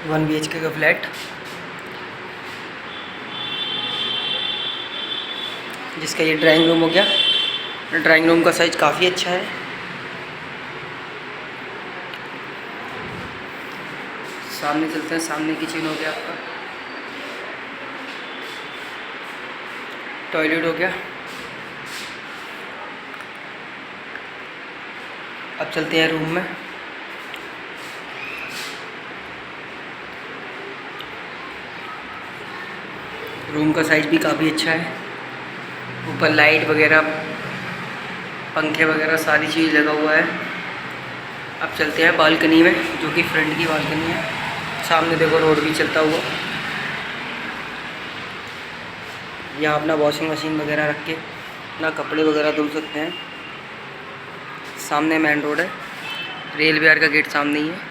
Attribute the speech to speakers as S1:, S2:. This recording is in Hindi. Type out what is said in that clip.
S1: 1 BHK का फ्लैट, जिसका ये ड्राइंग रूम हो गया। ड्राइंग रूम का साइज काफ़ी अच्छा है। सामने चलते हैं, सामने किचन हो गया आपका, टॉयलेट हो गया। अब चलते हैं रूम में। रूम का साइज़ भी काफ़ी अच्छा है। ऊपर लाइट वगैरह, पंखे वगैरह सारी चीज़ लगा हुआ है। अब चलते हैं बालकनी में, जो कि फ्रंट की बालकनी है। सामने देखो रोड भी चलता हुआ। यहाँ अपना वॉशिंग मशीन वगैरह रख के अपना कपड़े वगैरह धुल सकते हैं। सामने मेन रोड है, रेल विहार का गेट सामने ही है।